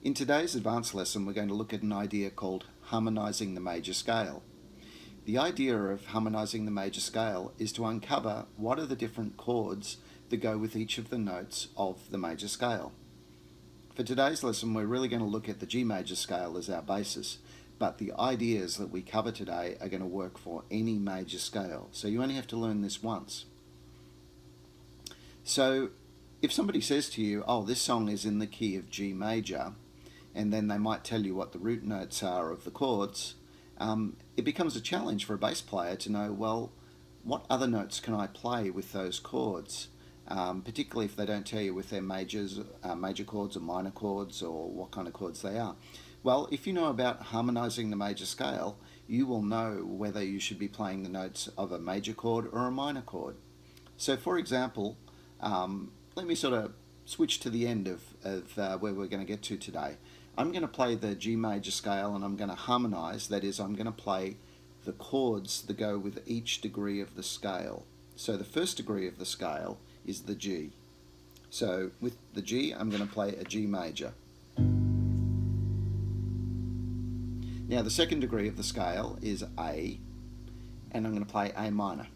In today's advanced lesson, we're going to look at an idea called harmonizing the major scale. The idea of harmonizing the major scale is to uncover what are the different chords that go with each of the notes of the major scale. For today's lesson, we're really going to look at the G major scale as our basis, but the ideas that we cover today are going to work for any major scale, so you only have to learn this once. So if somebody says to you, oh, this song is in the key of G major, and then they might tell you what the root notes are of the chords, it becomes a challenge for a bass player to know, well, what other notes can I play with those chords, particularly if they don't tell you with their major chords or minor chords or what kind of chords they are. Well, if you know about harmonizing the major scale, you will know whether you should be playing the notes of a major chord or a minor chord. So for example, let me sort of switch to the end of where we're going to get to today. I'm going to play the G major scale and I'm going to harmonize, that is, I'm going to play the chords that go with each degree of the scale. So the first degree of the scale is the G. So with the G, I'm going to play a G major. Now the second degree of the scale is A, and I'm going to play A minor.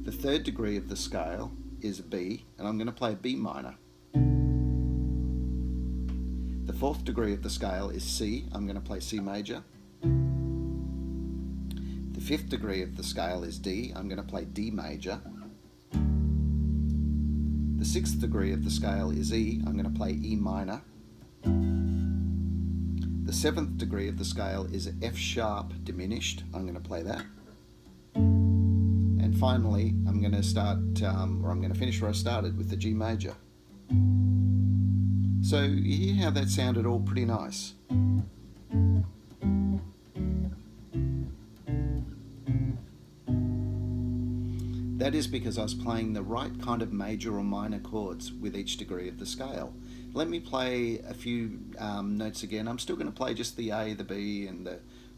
The third degree of the scale is B, and I'm going to play B minor. The fourth degree of the scale is C, I'm going to play C major. The fifth degree of the scale is D, I'm going to play D major. The sixth degree of the scale is E, I'm going to play E minor. The seventh degree of the scale is F sharp diminished, I'm going to play that. And finally, I'm going to finish where I started with the G major. So you hear how that sounded all pretty nice. That is because I was playing the right kind of major or minor chords with each degree of the scale. Let me play a few notes again. I'm still going to play just the A, the B, and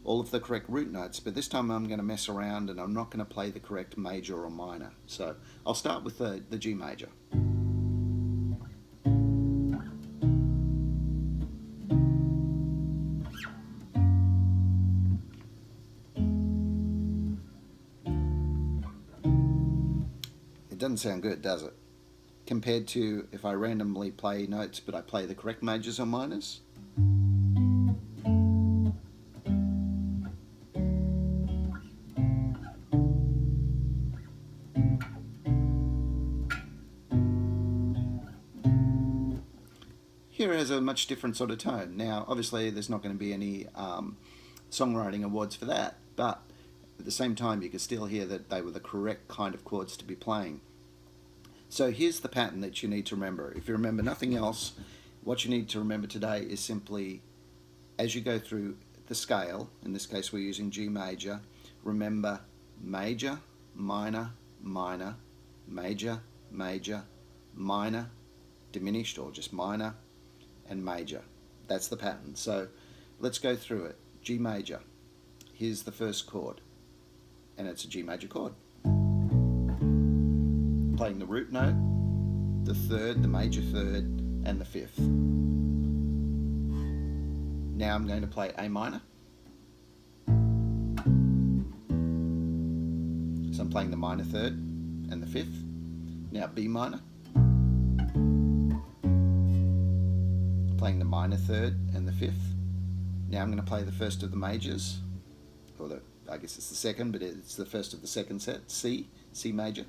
all of the correct root notes, but this time I'm going to mess around and I'm not going to play the correct major or minor. So I'll start with the G major. It doesn't sound good, does it? Compared to if I randomly play notes but I play the correct majors or minors. Here has a much different sort of tone. Now, obviously, there's not going to be any songwriting awards for that, but at the same time, you can still hear that they were the correct kind of chords to be playing. So here's the pattern that you need to remember. If you remember nothing else, what you need to remember today is simply, as you go through the scale, in this case we're using G major, remember major, minor, minor, major, major, minor, diminished or just minor, and major. That's the pattern. So let's go through it. G major. Here's the first chord, and it's a G major chord. Playing the root note, the third, the major third, and the fifth. Now I'm going to play A minor. So I'm playing the minor third and the fifth. Now B minor. Playing the minor third and the fifth. Now I'm going to play the first of the majors, or I guess it's the second, but it's the first of the second set, C major.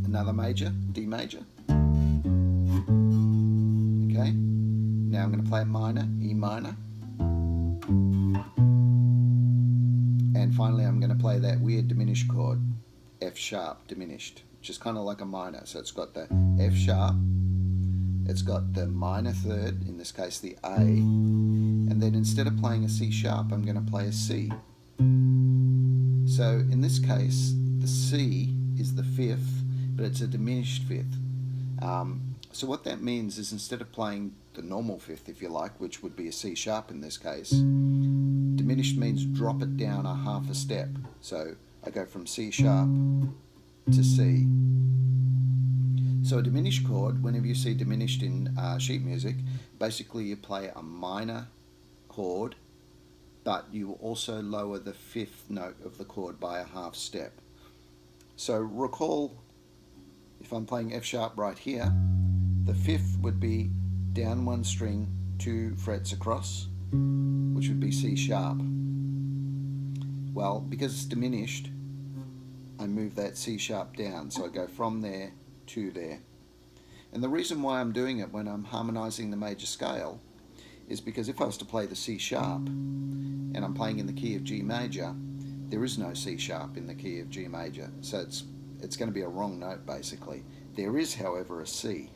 Another major, D major. Okay, now I'm going to play a minor, E minor. And finally I'm going to play that weird diminished chord, F sharp diminished, which is kind of like a minor. So it's got the F sharp, it's got the minor third, in this case the A, and then instead of playing a C sharp, I'm going to play a C. So in this case, the C is the fifth, but it's a diminished fifth. So what that means is instead of playing the normal fifth, if you like, which would be a C sharp in this case, diminished means drop it down a half a step. So I go from C sharp to C. So a diminished chord, whenever you see diminished in sheet music, basically you play a minor chord, but you also lower the fifth note of the chord by a half step. So recall, if I'm playing F sharp right here, the fifth would be down one string, 2 frets across, which would be C sharp. Well, because it's diminished, I move that C sharp down, so I go from there to there. And the reason why I'm doing it when I'm harmonizing the major scale is because if I was to play the C sharp and I'm playing in the key of G major, there is no C sharp in the key of G major, so it's going to be a wrong note basically. There is, however, a C.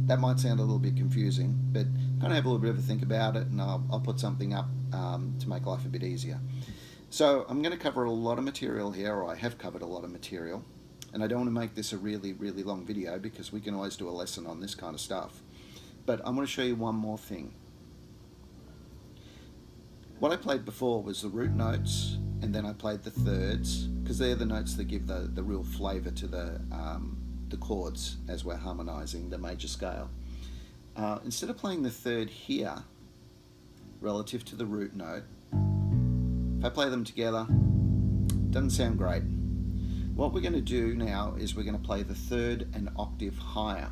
That might sound a little bit confusing, but kind of have a little bit of a think about it, and I'll put something up to make life a bit easier. So I'm going to cover a lot of material here, or I have covered a lot of material, and I don't want to make this a really, really long video because we can always do a lesson on this kind of stuff. But I'm going to show you one more thing. What I played before was the root notes, and then I played the thirds, because they're the notes that give the real flavour to the chords as we're harmonizing the major scale. Instead of playing the third here relative to the root note, if I play them together, doesn't sound great. What we're going to do now is we're going to play the third an octave higher.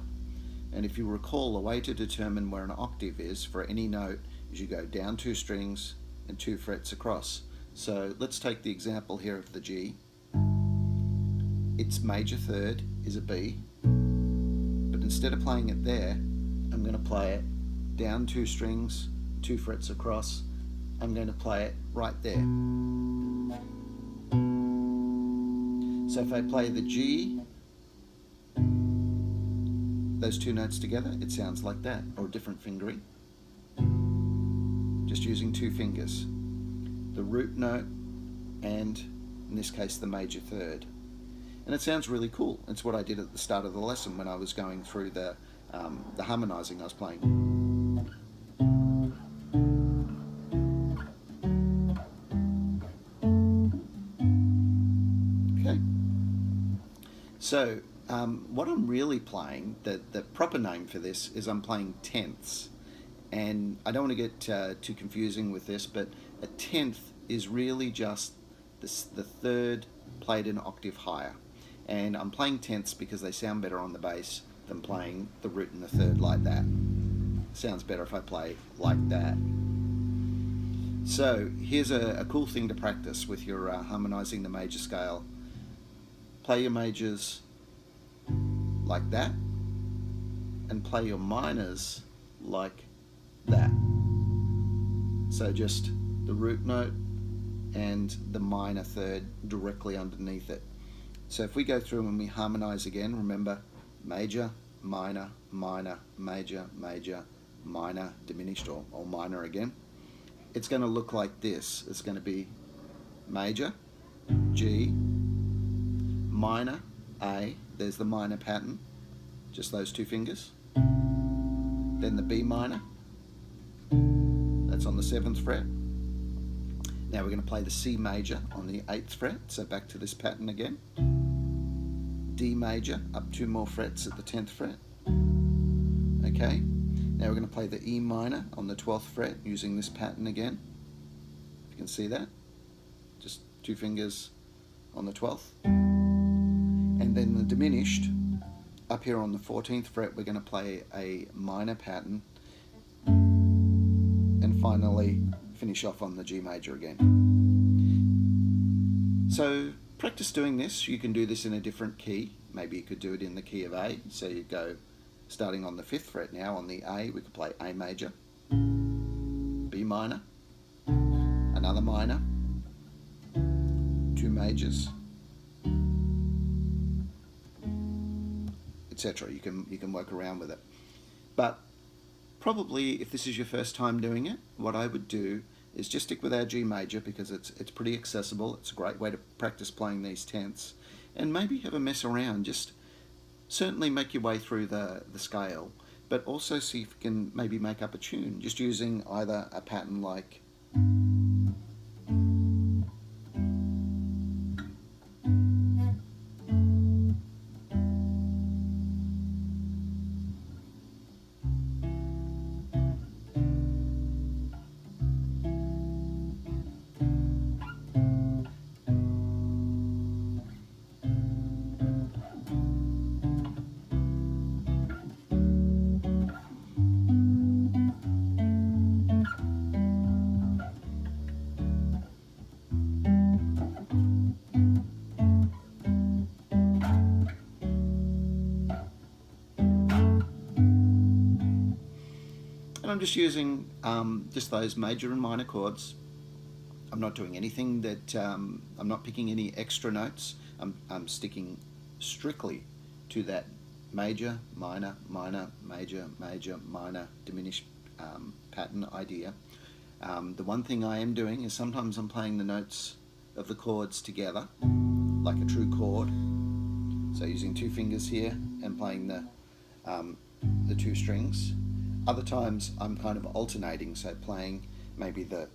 And if you recall, the way to determine where an octave is for any note is you go down 2 strings and 2 frets across. So let's take the example here of the G. Its major third is a B, but instead of playing it there, I'm going to play it down 2 strings, 2 frets across. I'm going to play it right there. So if I play the G, those 2 notes together, it sounds like that, or a different fingering, just using 2 fingers. The root note and, in this case, the major third. And it sounds really cool. It's what I did at the start of the lesson when I was going through the harmonizing I was playing. Okay. So what I'm really playing, the proper name for this is I'm playing tenths. And I don't want to get too confusing with this, but a tenth is really just the third played an octave higher. And I'm playing tenths because they sound better on the bass than playing the root and the third like that. Sounds better if I play like that. So here's a cool thing to practice with your harmonizing the major scale. Play your majors like that, and play your minors like that. So just the root note and the minor third directly underneath it. So if we go through and we harmonize again, remember major, minor, minor, major, major, minor, diminished, or minor again. It's going to look like this. It's going to be major, G, minor, A, there's the minor pattern, just those 2 fingers. Then the B minor, that's on the 7th fret. Now we're going to play the C major on the 8th fret, so back to this pattern again. D major, up 2 more frets at the 10th fret. Okay, now we're going to play the E minor on the 12th fret using this pattern again. You can see that, just 2 fingers on the 12th. And then the diminished, up here on the 14th fret, we're going to play a minor pattern, and finally finish off on the G major again. So practice doing this. You can do this in a different key. Maybe you could do it in the key of A. So you go starting on the 5th fret now on the A, we could play A major, B minor, another minor, 2 majors, etc. You can work around with it. But probably if this is your first time doing it, what I would do is just stick with our G major because it's pretty accessible. It's a great way to practice playing these tenths, and maybe have a mess around. Just certainly make your way through the scale, but also see if you can maybe make up a tune just using either a pattern like I'm just using just those major and minor chords. I'm not doing anything that, I'm not picking any extra notes. I'm sticking strictly to that major, minor, minor, major, major, minor, diminished pattern idea. The one thing I am doing is sometimes I'm playing the notes of the chords together, like a true chord. So using two fingers here and playing the two strings. Other times I'm kind of alternating, so playing maybe the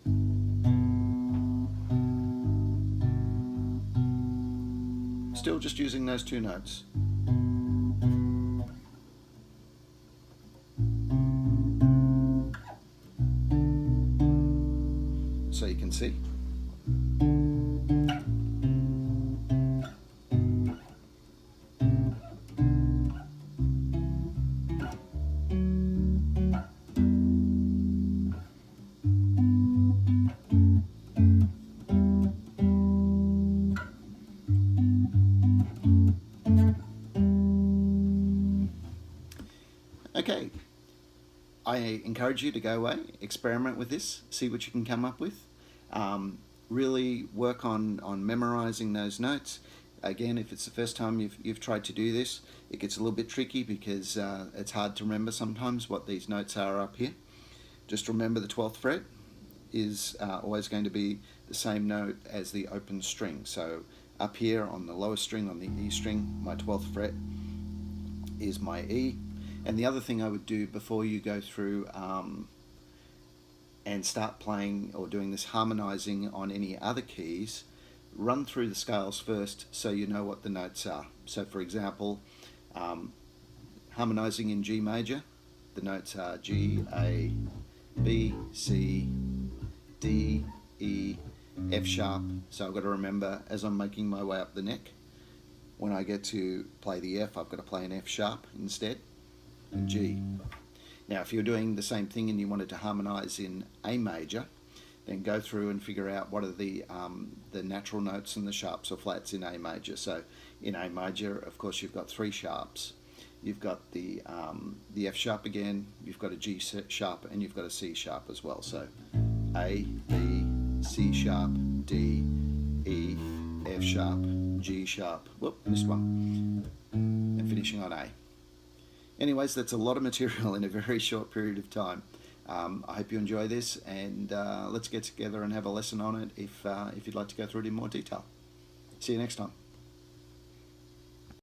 still just using those two notes. So you can see. Okay, I encourage you to go away, experiment with this, see what you can come up with. Really work on memorizing those notes. Again, if it's the first time you've tried to do this, it gets a little bit tricky because it's hard to remember sometimes what these notes are up here. Just remember the 12th fret is always going to be the same note as the open string. So up here on the lowest string, on the E string, my 12th fret is my E. And the other thing I would do before you go through and start playing or doing this harmonizing on any other keys, run through the scales first so you know what the notes are. So for example, harmonizing in G major, the notes are G, A, B, C, D, E, F sharp. So I've got to remember as I'm making my way up the neck, when I get to play the F, I've got to play an F sharp instead, and G. Now if you're doing the same thing and you wanted to harmonize in A major, then go through and figure out what are the natural notes and the sharps or flats in A major. So in A major, of course, you've got three sharps. You've got the F sharp again, you've got a G sharp, and you've got a C sharp as well. So A, B, C sharp, D, E, F sharp, G sharp, whoop, missed one, and finishing on A. Anyways, that's a lot of material in a very short period of time. I hope you enjoy this, and let's get together and have a lesson on it if you'd like to go through it in more detail. See you next time.